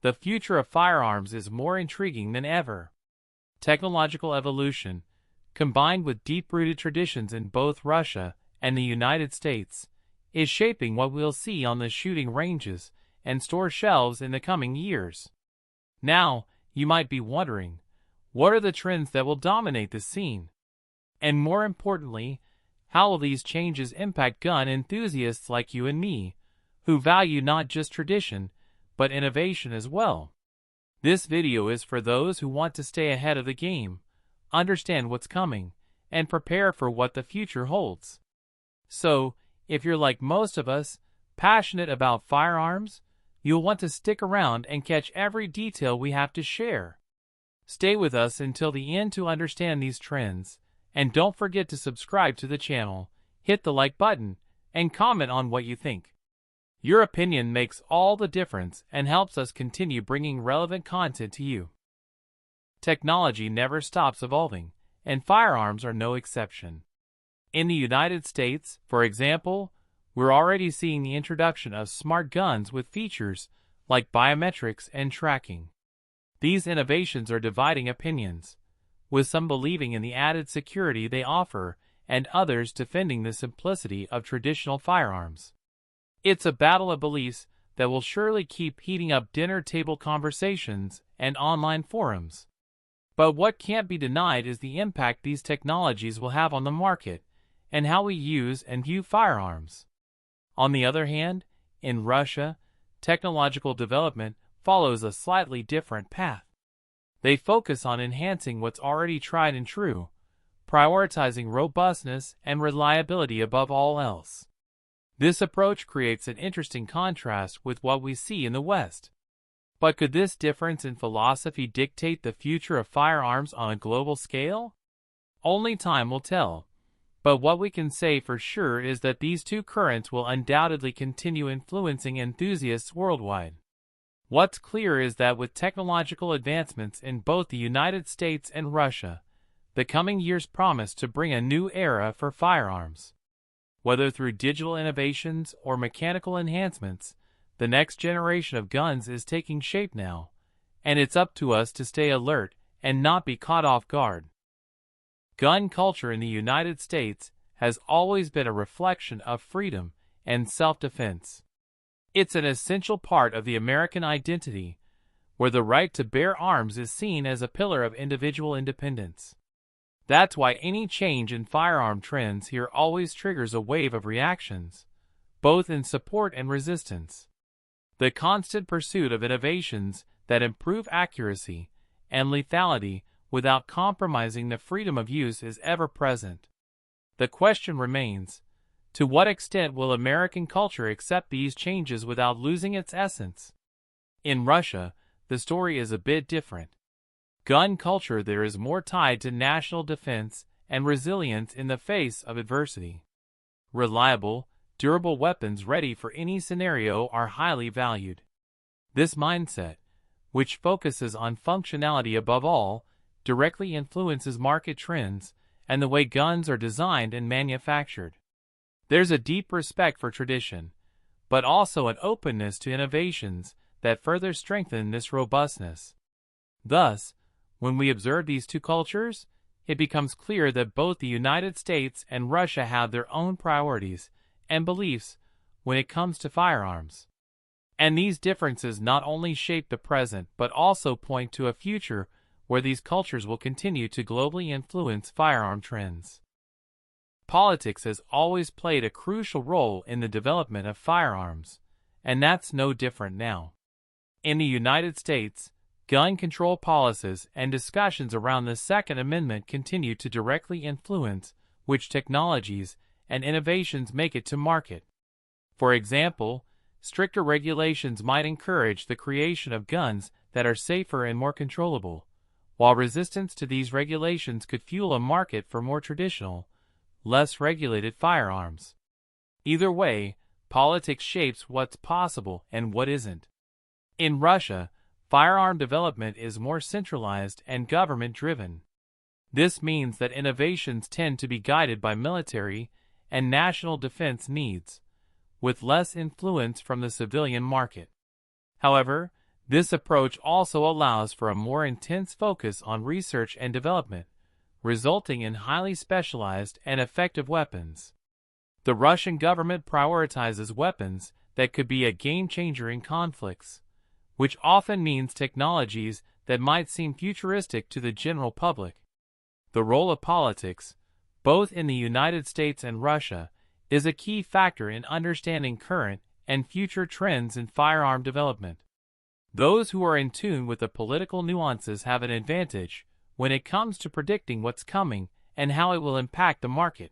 the future of firearms is more intriguing than ever. Technological evolution, combined with deep-rooted traditions in both Russia and the United States, is shaping what we'll see on the shooting ranges and store shelves in the coming years. Now, you might be wondering, what are the trends that will dominate the scene? And more importantly, how will these changes impact gun enthusiasts like you and me, who value not just tradition, but innovation as well? This video is for those who want to stay ahead of the game, understand what's coming, and prepare for what the future holds. So, if you're like most of us, passionate about firearms, you'll want to stick around and catch every detail we have to share. Stay with us until the end to understand these trends, and don't forget to subscribe to the channel, hit the like button, and comment on what you think. Your opinion makes all the difference and helps us continue bringing relevant content to you. Technology never stops evolving, and firearms are no exception. In the United States, for example, we're already seeing the introduction of smart guns with features like biometrics and tracking. These innovations are dividing opinions, with some believing in the added security they offer and others defending the simplicity of traditional firearms. It's a battle of beliefs that will surely keep heating up dinner table conversations and online forums. But what can't be denied is the impact these technologies will have on the market and how we use and view firearms. On the other hand, in Russia, technological development follows a slightly different path. They focus on enhancing what's already tried and true, prioritizing robustness and reliability above all else. This approach creates an interesting contrast with what we see in the West. But could this difference in philosophy dictate the future of firearms on a global scale? Only time will tell. But what we can say for sure is that these two currents will undoubtedly continue influencing enthusiasts worldwide. What's clear is that with technological advancements in both the United States and Russia, the coming years promise to bring a new era for firearms. Whether through digital innovations or mechanical enhancements, the next generation of guns is taking shape now, and it's up to us to stay alert and not be caught off guard. Gun culture in the United States has always been a reflection of freedom and self-defense. It's an essential part of the American identity, where the right to bear arms is seen as a pillar of individual independence. That's why any change in firearm trends here always triggers a wave of reactions, both in support and resistance. The constant pursuit of innovations that improve accuracy and lethality without compromising the freedom of use is ever present. The question remains, to what extent will American culture accept these changes without losing its essence? In Russia, the story is a bit different. Gun culture there is more tied to national defense and resilience in the face of adversity. Reliable, durable weapons ready for any scenario are highly valued. This mindset, which focuses on functionality above all, directly influences market trends and the way guns are designed and manufactured. There's a deep respect for tradition, but also an openness to innovations that further strengthen this robustness. Thus, when we observe these two cultures, it becomes clear that both the United States and Russia have their own priorities and beliefs when it comes to firearms. And these differences not only shape the present but also point to a future where these cultures will continue to globally influence firearm trends. Politics has always played a crucial role in the development of firearms, and that's no different now. In the United States, gun control policies and discussions around the Second Amendment continue to directly influence which technologies and innovations make it to market. For example, stricter regulations might encourage the creation of guns that are safer and more controllable, while resistance to these regulations could fuel a market for more traditional, less regulated firearms. Either way, politics shapes what's possible and what isn't. In Russia, firearm development is more centralized and government-driven. This means that innovations tend to be guided by military and national defense needs, with less influence from the civilian market. However, This approach also allows for a more intense focus on research and development, resulting in highly specialized and effective weapons. The Russian government prioritizes weapons that could be a game-changer in conflicts, which often means technologies that might seem futuristic to the general public. The role of politics, both in the United States and Russia, is a key factor in understanding current and future trends in firearm development. Those who are in tune with the political nuances have an advantage when it comes to predicting what's coming and how it will impact the market.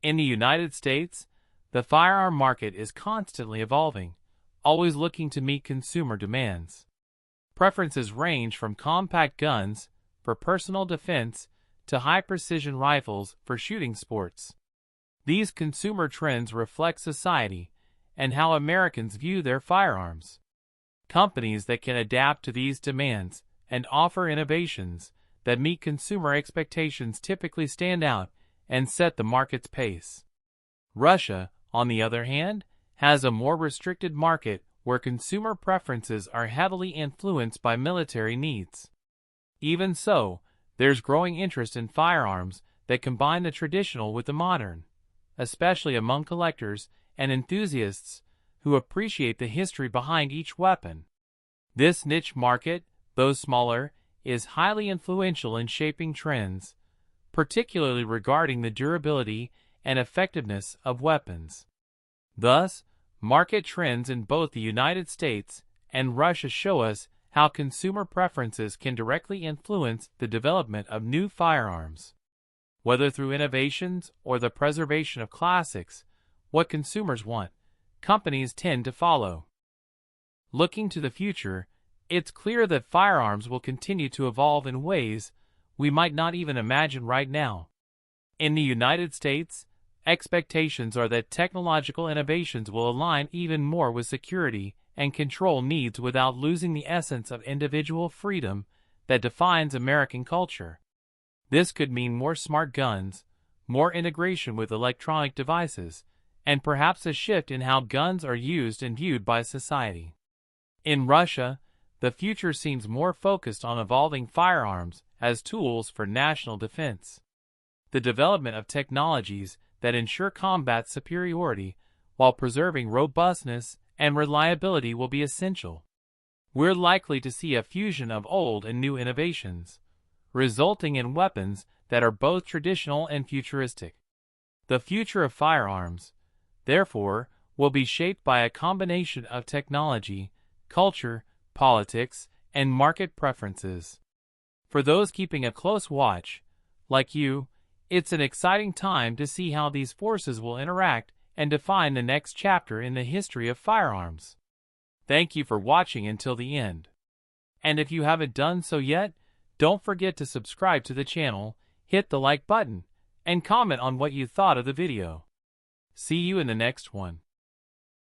In the United States, the firearm market is constantly evolving, always looking to meet consumer demands. Preferences range from compact guns for personal defense to high-precision rifles for shooting sports. These consumer trends reflect society and how Americans view their firearms. Companies that can adapt to these demands and offer innovations that meet consumer expectations typically stand out and set the market's pace. Russia, on the other hand, has a more restricted market where consumer preferences are heavily influenced by military needs. Even so, there's growing interest in firearms that combine the traditional with the modern, especially among collectors and enthusiasts who appreciate the history behind each weapon. This niche market, though smaller, is highly influential in shaping trends, particularly regarding the durability and effectiveness of weapons. Thus, market trends in both the United States and Russia show us how consumer preferences can directly influence the development of new firearms. Whether through innovations or the preservation of classics, what consumers want, companies tend to follow. Looking to the future, it's clear that firearms will continue to evolve in ways we might not even imagine right now. In the United States, expectations are that technological innovations will align even more with security and control needs without losing the essence of individual freedom that defines American culture. This could mean more smart guns, more integration with electronic devices, and perhaps a shift in how guns are used and viewed by society. In Russia, the future seems more focused on evolving firearms as tools for national defense. The development of technologies that ensure combat superiority while preserving robustness and reliability will be essential. We're likely to see a fusion of old and new innovations, resulting in weapons that are both traditional and futuristic. The future of firearms, therefore, will be shaped by a combination of technology, culture, politics, and market preferences. For those keeping a close watch, like you, it's an exciting time to see how these forces will interact and define the next chapter in the history of firearms. Thank you for watching until the end. And if you haven't done so yet, don't forget to subscribe to the channel, hit the like button, and comment on what you thought of the video. See you in the next one.